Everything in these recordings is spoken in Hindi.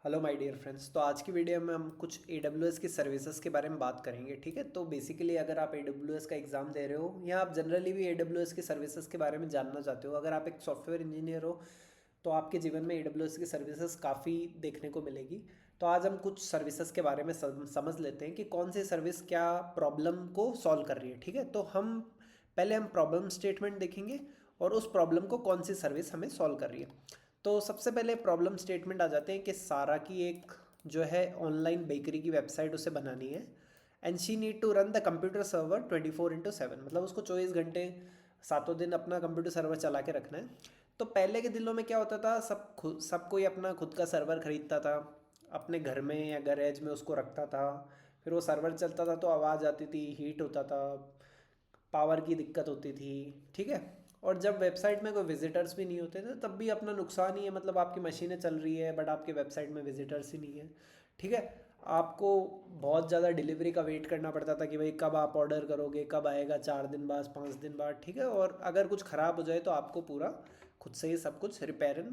Hello my dear friends. तो आज की वीडियो में हम कुछ AWS की सर्विसेज के बारे में बात करेंगे। ठीक है, तो बेसिकली अगर आप AWS का एग्ज़ाम दे रहे हो या आप जनरली भी AWS की सर्विसेज के बारे में जानना चाहते हो, अगर आप एक सॉफ्टवेयर इंजीनियर हो तो आपके जीवन में AWS की सर्विसेज काफ़ी देखने को मिलेगी। तो आज हम कुछ सर्विसेज के बारे में समझ लेते हैं कि कौन सी सर्विस क्या प्रॉब्लम को सॉल्व कर रही है। ठीक है, तो हम प्रॉब्लम स्टेटमेंट देखेंगे और उस प्रॉब्लम को कौन सी सर्विस हमें सॉल्व कर रही है। तो सबसे पहले प्रॉब्लम स्टेटमेंट आ जाते हैं कि सारा की एक जो है ऑनलाइन बेकरी की वेबसाइट उसे बनानी है and she need to run the computer server 24/7, मतलब उसको 24 घंटे सातों दिन अपना कंप्यूटर सर्वर चला के रखना है। तो पहले के दिनों में क्या होता था, सब कोई अपना खुद का सर्वर खरीदता था, अपने घर में या गैरेज में उसको रखता था। फिर वो सर्वर चलता था तो आवाज़ आती थी, हीट होता था, पावर की दिक्कत होती थी। ठीक है, और जब वेबसाइट में कोई विजिटर्स भी नहीं होते थे तब भी अपना नुकसान ही है, मतलब आपकी मशीनें चल रही है बट आपके वेबसाइट में विजिटर्स ही नहीं है। ठीक है, आपको बहुत ज़्यादा डिलीवरी का वेट करना पड़ता था कि भाई कब आप ऑर्डर करोगे, कब आएगा, 4 दिन बाद, 5 दिन बाद। ठीक है, और अगर कुछ ख़राब हो जाए तो आपको पूरा खुद से ही सब कुछ रिपेयर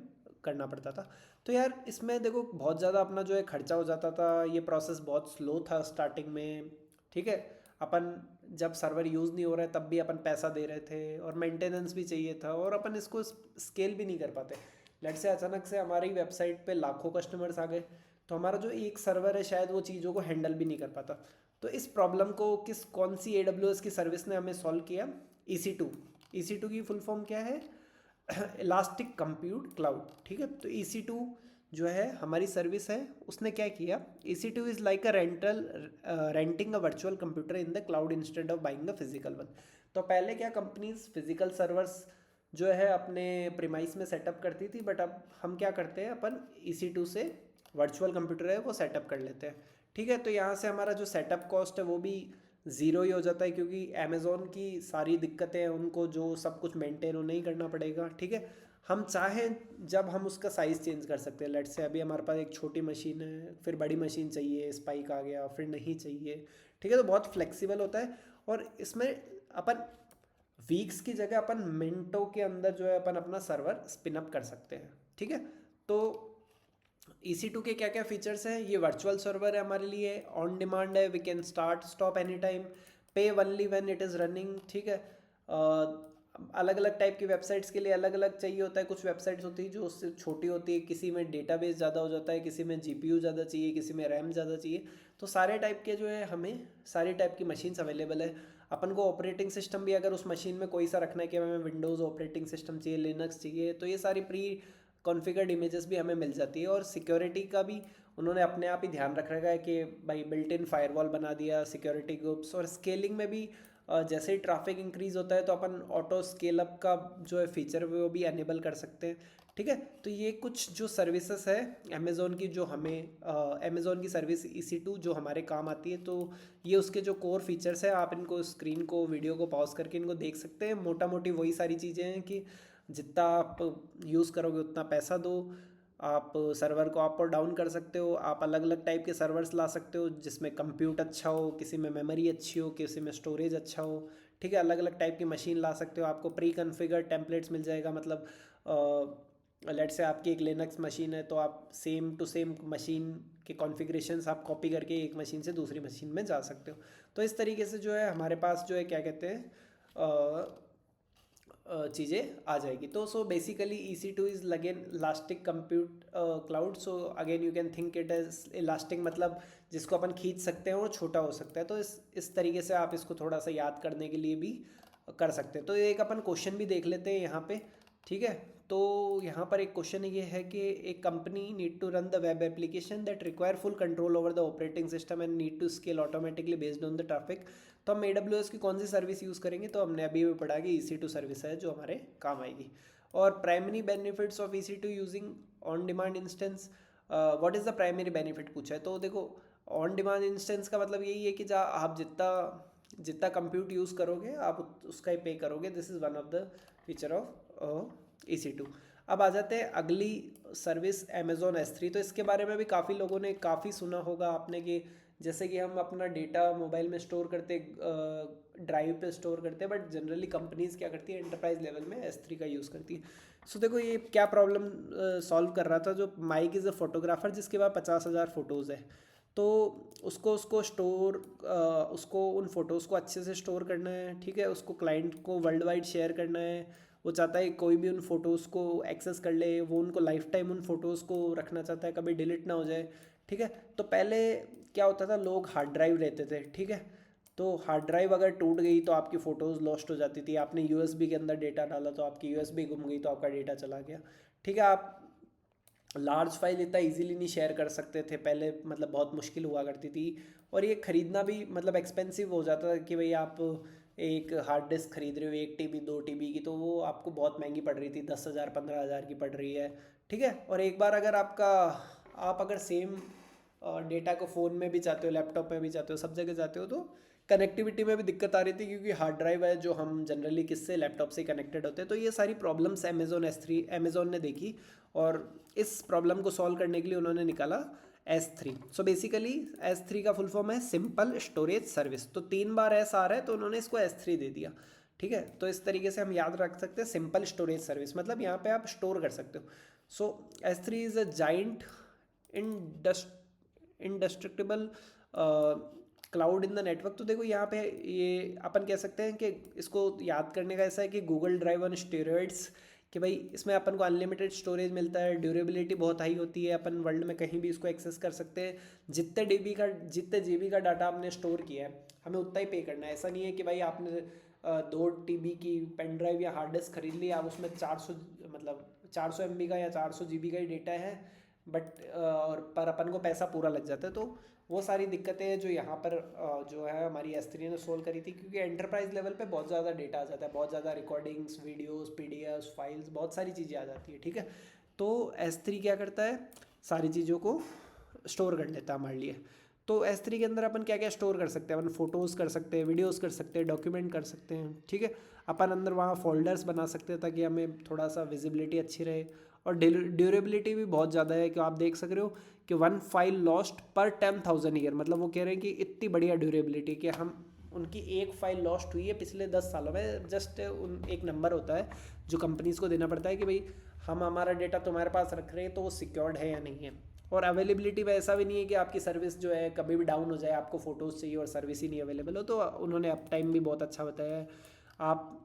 करना पड़ता था। तो यार इसमें देखो बहुत ज़्यादा अपना जो है खर्चा हो जाता था, ये प्रोसेस बहुत स्लो था स्टार्टिंग में। ठीक है, अपन जब सर्वर यूज़ नहीं हो रहा है तब भी अपन पैसा दे रहे थे और मेंटेनेंस भी चाहिए था और अपन इसको स्केल भी नहीं कर पाते। लेट से अचानक से हमारी वेबसाइट पे लाखों कस्टमर्स आ गए तो हमारा जो एक सर्वर है शायद वो चीज़ों को हैंडल भी नहीं कर पाता। तो इस प्रॉब्लम को कौन सी AWS की सर्विस ने हमें सॉल्व किया? EC2। EC2 की फुल फॉर्म क्या है? Elastic compute cloud. ठीक है, तो EC2 जो है हमारी सर्विस है, उसने क्या किया? EC2 is like a renting a virtual computer in the cloud instead of buying a physical one. तो पहले क्या कंपनीज फिजिकल सर्वर्स जो है अपने प्रीमाइस में सेटअप करती थी, बट अब हम क्या करते हैं, अपन EC2 से वर्चुअल कंप्यूटर है वो सेटअप कर लेते हैं। ठीक है, तो यहाँ से हमारा जो सेटअप कॉस्ट है वो भी ज़ीरो ही हो जाता है, क्योंकि अमेज़ोन की सारी दिक्कतें हैं, उनको जो सब कुछ मेंटेन उन्हें ही करना पड़ेगा। ठीक है, हम चाहें जब हम उसका साइज़ चेंज कर सकते हैं। लेट से अभी हमारे पास एक छोटी मशीन है, फिर बड़ी मशीन चाहिए, स्पाइक आ गया, फिर नहीं चाहिए। ठीक है, तो बहुत फ्लेक्सिबल होता है और इसमें अपन वीक्स की जगह अपन मिनटों के अंदर जो है अपन अपना सर्वर स्पिन अप कर सकते हैं। ठीक है, तो EC2 के क्या क्या फीचर्स हैं? ये वर्चुअल सर्वर है हमारे लिए, ऑन डिमांड है, we can start stop any time, pay only when it is running. ठीक है, अलग अलग टाइप की वेबसाइट्स के लिए अलग अलग चाहिए होता है। कुछ वेबसाइट्स होती है जो उससे छोटी होती है, किसी में डेटाबेस ज़्यादा हो जाता है, किसी में GPU ज़्यादा चाहिए, किसी में रैम ज़्यादा चाहिए। तो सारे टाइप के जो है हमें सारी टाइप की मशीन्स अवेलेबल है। अपन को ऑपरेटिंग सिस्टम भी अगर उस मशीन में कोई सा रखना है कि हमें विंडोज़ ऑपरेटिंग सिस्टम चाहिए, लिनक्स चाहिए, तो ये सारी प्री कॉन्फ़िगर्ड इमेजेस भी हमें मिल जाती है। और सिक्योरिटी का भी उन्होंने अपने आप ही ध्यान रख रखा है कि भाई बिल्ट इन फायरवॉल बना दिया, सिक्योरिटी ग्रुप्स। और स्केलिंग में भी जैसे ही ट्रैफिक इंक्रीज़ होता है तो अपन ऑटो स्केल अप का जो है फीचर वो भी एनेबल कर सकते हैं। ठीक है, तो ये कुछ जो सर्विसेज है अमेज़ोन की, जो हमें अमेज़ोन की सर्विस EC2 जो हमारे काम आती है। तो ये उसके जो कोर फीचर्स है, आप इनको स्क्रीन को, वीडियो को पॉज करके इनको देख सकते हैं। मोटा मोटी वही सारी चीज़ें हैं कि जितना आप यूज़ करोगे उतना पैसा दो, आप सर्वर को अप और डाउन कर सकते हो, आप अलग अलग टाइप के सर्वर्स ला सकते हो जिसमें कंप्यूट अच्छा हो, किसी में मेमोरी अच्छी हो, किसी में स्टोरेज अच्छा हो। ठीक है, अलग अलग टाइप की मशीन ला सकते हो, आपको प्री कन्फिगर टेम्पलेट्स मिल जाएगा। मतलब लेट से आपकी एक लिनक्स मशीन है तो आप सेम टू सेम मशीन के कॉन्फ़िगरेशंस आप कॉपी करके एक मशीन से दूसरी मशीन में जा सकते हो। तो इस तरीके से जो है हमारे पास जो है क्या कहते हैं चीज़ें आ जाएगी। तो so basically EC2 is again elastic compute cloud. So again you can think it as elastic, मतलब जिसको अपन खींच सकते हैं और छोटा हो सकता है। तो इस तरीके से आप इसको थोड़ा सा याद करने के लिए भी कर सकते हैं। तो एक अपन क्वेश्चन भी देख लेते हैं यहाँ पे। ठीक है, तो यहाँ पर एक क्वेश्चन ये है कि एक company need to run the web application that require full control over the operating system and need to scale automatically based on the traffic. तो हम AWS की कौन सी सर्विस यूज़ करेंगे? तो हमने अभी भी पढ़ा कि EC2 सर्विस है जो हमारे काम आएगी। और primary benefits of EC2 using on demand instance, what is the primary benefit पूछा है। तो देखो ऑन डिमांड इंस्टेंस का मतलब यही है कि जहाँ आप जितना जितना कंप्यूट यूज़ करोगे आप उसका ही पे करोगे। This is one of the feature of EC2। अब आ जाते हैं अगली सर्विस Amazon S3। तो इसके बारे में भी काफ़ी लोगों ने काफ़ी सुना होगा आपने कि जैसे कि हम अपना डेटा मोबाइल में स्टोर करते, ड्राइव पे स्टोर करते हैं, बट जनरली कंपनीज़ क्या करती है एंटरप्राइज लेवल में S3 का यूज़ करती है। सो देखो ये क्या प्रॉब्लम सॉल्व कर रहा था, जो माइक इज़ अ फोटोग्राफर जिसके पास 50,000 फ़ोटोज़ है, तो उसको स्टोर उसको उन फ़ोटोज़ को अच्छे से स्टोर करना है, ठीक है, उसको क्लाइंट को वर्ल्ड वाइड शेयर करना है। वो चाहता है कि कोई भी उन फ़ोटोज़ को एक्सेस कर ले, वो उनको लाइफ टाइम उन फ़ोटोज़ को रखना चाहता है, कभी डिलीट ना हो जाए, ठीक है। तो पहले क्या होता था, लोग हार्ड ड्राइव रहते थे, ठीक है, तो हार्ड ड्राइव अगर टूट गई तो आपकी फ़ोटोज़ लॉस्ट हो जाती थी। आपने यूएसबी के अंदर डेटा डाला तो आपकी यूएसबी गुम गई तो आपका डेटा चला गया, ठीक है। आप लार्ज फाइल इतना इजीली नहीं शेयर कर सकते थे पहले, मतलब बहुत मुश्किल हुआ करती थी। और ये ख़रीदना भी मतलब एक्सपेंसिव हो जाता था कि भाई आप एक हार्ड डिस्क खरीद रहे हो 1 TB 2 TB की, तो वो आपको बहुत महंगी पड़ रही थी, 10,000 15,000 की पड़ रही है, ठीक है। और एक बार अगर आप अगर सेम डेटा को फ़ोन में भी चाहते हो, लैपटॉप में भी चाहते हो, सब जगह चाहते हो, तो कनेक्टिविटी में भी दिक्कत आ रही थी, क्योंकि हार्ड ड्राइव है जो हम जनरली किससे लैपटॉप से कनेक्टेड होते हैं। तो ये सारी प्रॉब्लम्स अमेजोन ने देखी, और इस प्रॉब्लम को सॉल्व करने के लिए उन्होंने निकाला S3। सो बेसिकली S3 का फुल फॉर्म है सिंपल स्टोरेज सर्विस। तो 3 बार S आ रहा है तो उन्होंने इसको S3 दे दिया, ठीक है। तो इस तरीके से हम याद रख सकते हैं सिंपल स्टोरेज सर्विस, मतलब यहाँ पे आप स्टोर कर सकते हो। So S3 is a giant indestructible cloud in the network. तो देखो यहाँ पे ये अपन कह सकते हैं कि इसको याद करने का ऐसा है कि गूगल ड्राइव ऑन स्टेरॉइड्स, कि भाई इसमें अपन को अनलिमिटेड स्टोरेज मिलता है, ड्यूरेबिलिटी बहुत हाई होती है, अपन वर्ल्ड में कहीं भी इसको एक्सेस कर सकते हैं। जितने जीबी का डाटा आपने स्टोर किया है हमें उतना ही पे करना है। ऐसा नहीं है कि भाई आपने 2 TB की पेन ड्राइव या हार्ड डिस्क खरीद ली, आप उसमें 400 मतलब 400 MB का या 400 GB का ही डेटा है, बट और पर अपन को पैसा पूरा लग जाता है। तो वो सारी दिक्कतें जो यहाँ पर जो है हमारी S3 ने सोल्व करी थी, क्योंकि एंटरप्राइज लेवल पे बहुत ज़्यादा डेटा आ जाता है, बहुत ज़्यादा रिकॉर्डिंग्स, वीडियोस, PDFs, फाइल्स, बहुत सारी चीज़ें आ जाती है, ठीक है। तो S3 क्या करता है, सारी चीज़ों को स्टोर कर लेता है हमारे लिए। तो S3 के अंदर अपन क्या क्या स्टोर कर सकते हैं, अपन फोटोज़ कर सकते हैं, वीडियोज़ कर सकते हैं, डॉक्यूमेंट कर सकते हैं, ठीक है। अपन अंदर वहाँ फोल्डर्स बना सकते हैं ताकि हमें थोड़ा सा विजिबिलिटी अच्छी रहे। और ड्यूरेबिलिटी भी बहुत ज़्यादा है, कि आप देख सक रहे हो कि 1 फाइल लॉस्ट पर 10,000 ईयर, मतलब वो कह रहे हैं कि इतनी बढ़िया ड्यूरेबिलिटी कि हम उनकी एक फ़ाइल लॉस्ट हुई है पिछले 10 सालों में, जस्ट उन एक नंबर होता है जो कंपनीज़ को देना पड़ता है कि भाई हम हमारा डेटा तुम्हारे पास रख रहे हैं तो वो सिक्योर्ड है या नहीं है। और अवेलेबिलिटी में ऐसा भी नहीं है कि आपकी सर्विस जो है कभी भी डाउन हो जाए, आपको फ़ोटोज़ चाहिए और सर्विस ही नहीं अवेलेबल हो। तो उन्होंने अप टाइम भी बहुत अच्छा बताया है। आप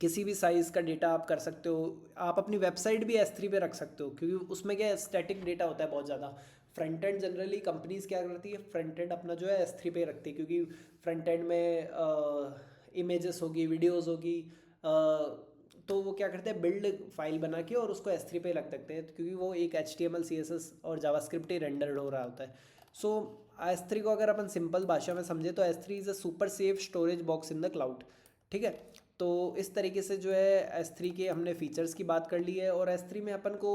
किसी भी साइज़ का डेटा आप कर सकते हो। आप अपनी वेबसाइट भी S3 पे रख सकते हो, क्योंकि उसमें क्या है, स्टैटिक डेटा होता है बहुत ज़्यादा। फ्रंट एंड जनरली कंपनीज क्या करती है, फ्रंट एंड अपना जो है S3 पे रखती है, क्योंकि फ्रंट एंड में इमेजेस होगी, वीडियोस होगी, तो वो क्या करते हैं, बिल्ड फाइल बना के और उसको S3 पे रख सकते हैं, क्योंकि वो एक HTML CSS और जावास्क्रिप्ट ही रेंडर्ड हो रहा होता है। सो S3 को अगर अपन सिंपल भाषा में समझे तो S3 is a super safe storage box in the cloud, ठीक है। तो इस तरीके से जो है S3 के हमने फीचर्स की बात कर ली है, और S3 में अपन को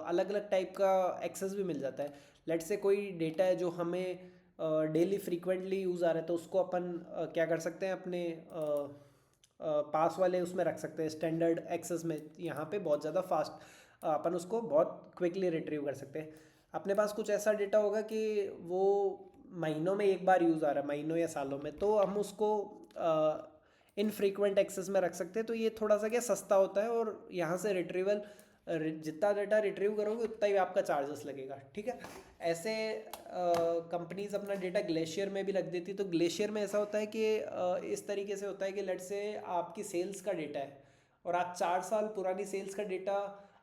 अलग अलग टाइप का एक्सेस भी मिल जाता है। लेट से कोई डेटा है जो हमें डेली फ्रीक्वेंटली यूज़ आ रहा है, तो उसको अपन क्या कर सकते हैं, अपने पास वाले उसमें रख सकते हैं, स्टैंडर्ड एक्सेस में। यहाँ पे बहुत ज़्यादा फास्ट अपन उसको बहुत क्विकली रिट्रीव कर सकते हैं। अपने पास कुछ ऐसा डेटा होगा कि वो महीनों में एक बार यूज़ आ रहा है, महीनों या सालों में, तो हम उसको इनफ्रीक्वेंट एक्सेस में रख सकते हैं। तो ये थोड़ा सा क्या सस्ता होता है, और यहाँ से रिट्रीवल जितना डेटा रिट्रीव करोगे उतना ही आपका चार्जेस लगेगा, ठीक है। ऐसे कंपनीज अपना डेटा ग्लेशियर में भी रख देती। तो ग्लेशियर में ऐसा होता है कि इस तरीके से होता है कि लेट से आपकी सेल्स का डेटा है, और आप 4 साल पुरानी सेल्स का डेटा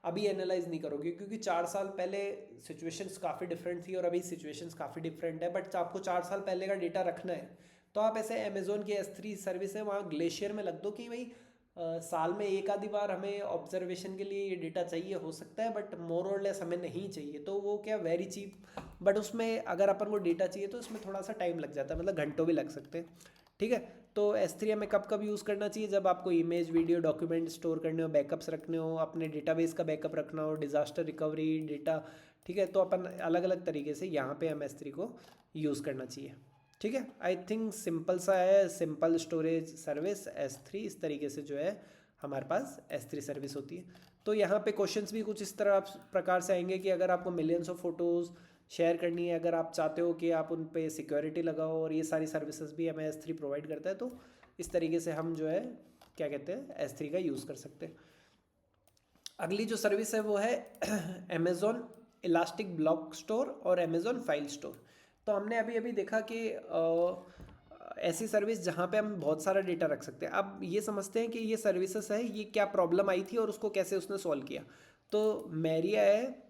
अभी एनालाइज नहीं करोगे, क्योंकि 4 साल पहले सिचुएशंस काफ़ी डिफरेंट थी और अभी सिचुएशंस काफ़ी डिफरेंट है, बट आपको 4 साल पहले का डेटा रखना है। तो आप ऐसे अमेजोन की S3 सर्विस है, वहाँ ग्लेशियर में लग दो कि भाई साल में एक आधी बार हमें ऑब्जर्वेशन के लिए ये डेटा चाहिए, हो सकता है, बट मोर और लेस हमें नहीं चाहिए। तो वो क्या वेरी चीप, बट उसमें अगर अपन को डेटा चाहिए तो उसमें थोड़ा सा टाइम लग जाता है, मतलब घंटों भी लग सकते हैं, ठीक है। तो S3 हमें कब कब यूज़ करना चाहिए, जब आपको इमेज, वीडियो, डॉक्यूमेंट स्टोर करने हो, बैकअप्स रखने हो, अपने डेटाबेस का बैकअप रखना हो, डिज़ास्टर रिकवरी डेटा, ठीक है। तो अपन अलग अलग तरीके से यहाँ पे हम S3 को यूज़ करना चाहिए, ठीक है। आई थिंक सिंपल सा है, सिंपल स्टोरेज सर्विस S3, इस तरीके से जो है हमारे पास S3 सर्विस होती है। तो यहाँ पे क्वेश्चंस भी कुछ इस तरह प्रकार से आएंगे कि अगर आपको मिलियंस ऑफ फोटोज़ शेयर करनी है, अगर आप चाहते हो कि आप उन पे सिक्योरिटी लगाओ, और ये सारी सर्विसेज भी हमें S3 प्रोवाइड करता है, तो इस तरीके से हम जो है क्या कहते हैं S3 का यूज़ कर सकते हैं। अगली जो सर्विस है वो है अमेज़ॉन इलास्टिक ब्लॉक स्टोर और अमेज़ॉन फाइल स्टोर। तो हमने अभी अभी देखा कि ऐसी सर्विस जहाँ पे हम बहुत सारा डेटा रख सकते हैं। अब ये समझते हैं कि ये सर्विसेज है, ये क्या प्रॉब्लम आई थी और उसको कैसे उसने सॉल्व किया। तो मैरिया है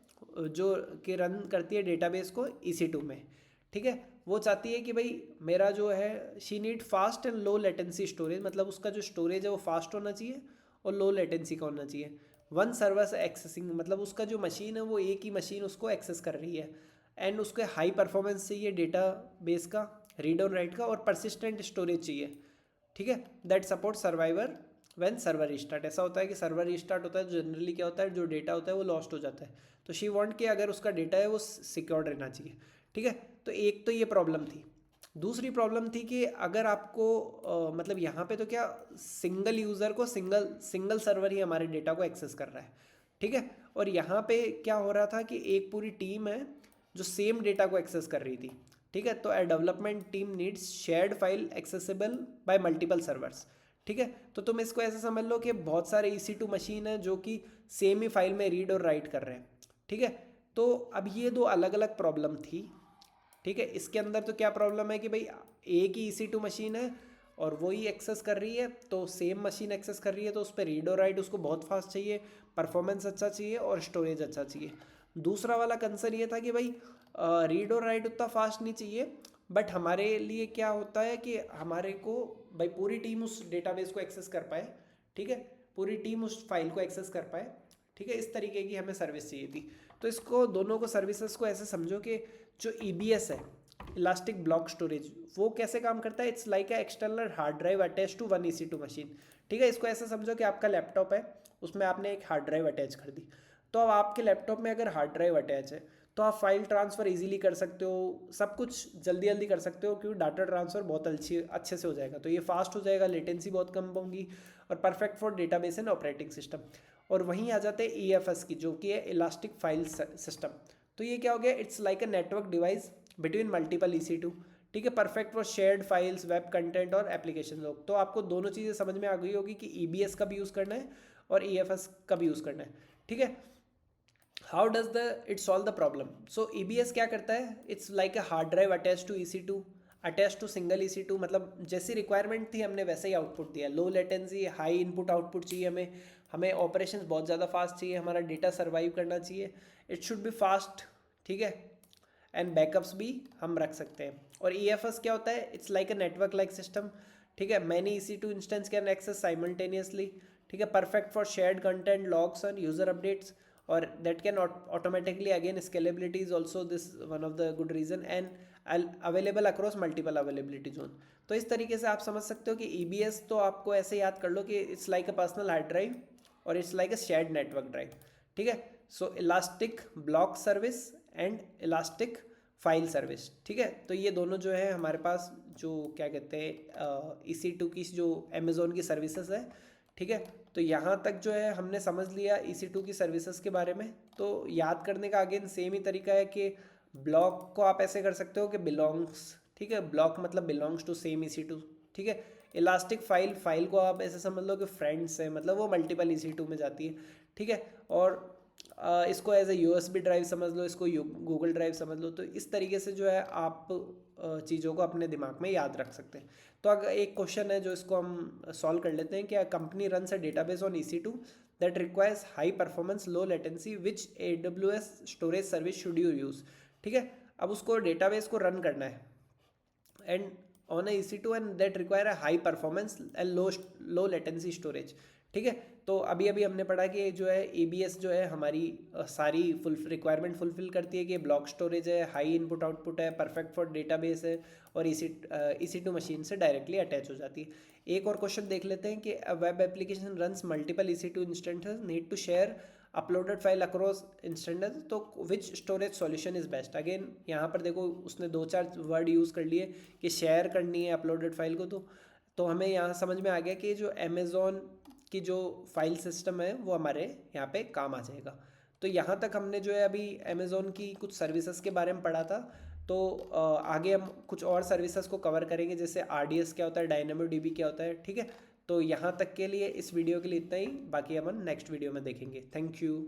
जो कि रन करती है डेटाबेस को EC2 में, ठीक है। वो चाहती है कि भाई मेरा जो है she need fast and low latency storage, मतलब उसका जो स्टोरेज है वो फास्ट होना चाहिए और लो लेटेंसी का होना चाहिए। वन सर्वर एक्सेसिंग, मतलब उसका जो मशीन है वो एक ही मशीन उसको एक्सेस कर रही है। एंड उसके हाई परफॉर्मेंस चाहिए डेटा बेस का, रीड और राइट का, और परसिस्टेंट स्टोरेज चाहिए, ठीक है। That support survivor when server restart. ऐसा होता है कि सर्वर रिस्टार्ट होता है तो जनरली क्या होता है, जो डेटा होता है वो लॉस्ट हो जाता है। तो शी वांट कि अगर उसका डेटा है वो सिक्योर्ड रहना चाहिए, ठीक है। तो एक तो ये प्रॉब्लम थी। दूसरी प्रॉब्लम थी कि अगर आपको मतलब यहाँ पे तो क्या सिंगल यूज़र को सिंगल सर्वर ही हमारे डेटा को एक्सेस कर रहा है, ठीक है। और यहाँ पे क्या हो रहा था कि एक पूरी टीम है जो सेम डेटा को एक्सेस कर रही थी, ठीक है। तो a development team needs shared file accessible by multiple servers, ठीक है। तो तुम इसको ऐसे समझ लो कि बहुत सारे EC2 मशीन है जो कि सेम ही फाइल में रीड और राइट कर रहे हैं, ठीक है। तो अब ये दो अलग अलग प्रॉब्लम थी, ठीक है। इसके अंदर तो क्या प्रॉब्लम है कि भाई एक ही EC2 मशीन है और वही एक्सेस कर रही है, तो सेम मशीन एक्सेस कर रही है तो उस पर रीड और राइट उसको बहुत फास्ट चाहिए, परफॉर्मेंस अच्छा चाहिए और स्टोरेज अच्छा चाहिए। दूसरा वाला कंसर्न ये था कि भाई रीड और राइट उतना फास्ट नहीं चाहिए, बट हमारे लिए क्या होता है कि हमारे को भाई पूरी टीम उस डेटाबेस को एक्सेस कर पाए, ठीक है, पूरी टीम उस फाइल को एक्सेस कर पाए, ठीक है। इस तरीके की हमें सर्विस चाहिए थी। तो इसको दोनों को सर्विसेज को ऐसे समझो कि जो EBS है, इलास्टिक ब्लॉक स्टोरेज, वो कैसे काम करता है, it's like a external hard drive attach to one EC2 machine, ठीक है। इसको ऐसे समझो कि आपका लैपटॉप है, उसमें आपने एक हार्ड ड्राइव अटैच कर दी। तो अब आपके लैपटॉप में अगर हार्ड ड्राइव अटैच है तो आप फाइल ट्रांसफ़र इजीली कर सकते हो, सब कुछ जल्दी जल्दी कर सकते हो, क्योंकि डाटा ट्रांसफ़र बहुत अच्छे से हो जाएगा। तो ये फास्ट हो जाएगा, लेटेंसी बहुत कम होगी और perfect for database and operating system. और वहीं आ जाते हैं EFS की, जो कि है इलास्टिक फाइल सिस्टम। तो ये क्या हो गया, it's like a network device between multiple EC2, ठीक है। Perfect for shared files, web content और एप्लीकेशन लोग। तो आपको दोनों चीज़ें समझ में आ गई होगी कि EBS का भी यूज़ करना है और EFS का भी यूज़ करना है, ठीक है। How does the it solve the problem. So EBS क्या करता है, it's like a hard drive attach to EC2, attach to single EC2, मतलब जैसी रिक्वायरमेंट थी हमने वैसे ही आउटपुट दिया। Low latency, high input output चाहिए हमें, हमें ऑपरेशंस बहुत ज़्यादा फास्ट चाहिए, हमारा डेटा सर्वाइव करना चाहिए, इट शुड बी फास्ट, ठीक है। एंड बैकअप्स भी हम रख सकते हैं। और EFS क्या होता है, it's like a network like system, ठीक है। Many EC2 instance can access simultaneously, ठीक है। Perfect for shared content, logs and user updates, और that can automatically, again scalability is also this one of the good reason, and available across multiple availability zone। तो इस तरीके से आप समझ सकते हो कि EBS तो आपको ऐसे याद कर लो कि it's like a personal hard drive और it's like a shared network drive, ठीक है। So elastic block service and elastic file service, ठीक है। तो ये दोनों जो है हमारे पास जो क्या कहते हैं EC2 की जो अमेज़ोन की सर्विसेज है, ठीक है। तो यहाँ तक जो है हमने समझ लिया EC2 की सर्विसेज के बारे में। तो याद करने का अगेन सेम ही तरीका है कि ब्लॉक को आप ऐसे कर सकते हो कि बिलोंग्स, ठीक है, ब्लॉक मतलब बिलोंग्स टू सेम EC2, ठीक है। इलास्टिक फाइल को आप ऐसे समझ लो कि फ्रेंड्स है, मतलब वो मल्टीपल EC2 में जाती है, ठीक है। और इसको एज ए USB ड्राइव समझ लो, इसको गूगल ड्राइव समझ लो। तो इस तरीके से जो है आप चीज़ों को अपने दिमाग में याद रख सकते हैं। तो अगर एक क्वेश्चन है जो इसको हम सॉल्व कर लेते हैं, कि company runs a database on EC2 that requires high performance low latency, which AWS storage service should you use, ठीक है। अब उसको डेटाबेस को रन करना है and on A EC2 and that require a high performance and low latency storage, ठीक है। तो अभी अभी हमने पढ़ा कि जो है EBS जो है हमारी सारी रिक्वायरमेंट फुलफिल करती है, कि ब्लॉक स्टोरेज है, हाई इनपुट आउटपुट है, परफेक्ट फॉर डेटाबेस है, और EC2 मशीन से डायरेक्टली अटैच हो जाती है। एक और क्वेश्चन देख लेते हैं कि web application runs multiple EC2 instances, need to share uploaded file across instances, तो which storage solution is best. Again यहाँ पर देखो उसने 2-4 वर्ड यूज़ कर लिए कि शेयर करनी है अपलोडेड फाइल को। तो हमें यहाँ समझ में आ गया कि जो अमेज़ॉन की जो फाइल सिस्टम है वो हमारे यहाँ पे काम आ जाएगा। तो यहाँ तक हमने जो है अभी अमेज़ॉन की कुछ सर्विसेज के बारे में पढ़ा था। तो आगे हम कुछ और सर्विसेज को कवर करेंगे, जैसे RDS क्या होता है, DynamoDB क्या होता है, ठीक है। तो यहाँ तक के लिए इस वीडियो के लिए इतना ही, बाकी अपन नेक्स्ट वीडियो में देखेंगे। Thank you.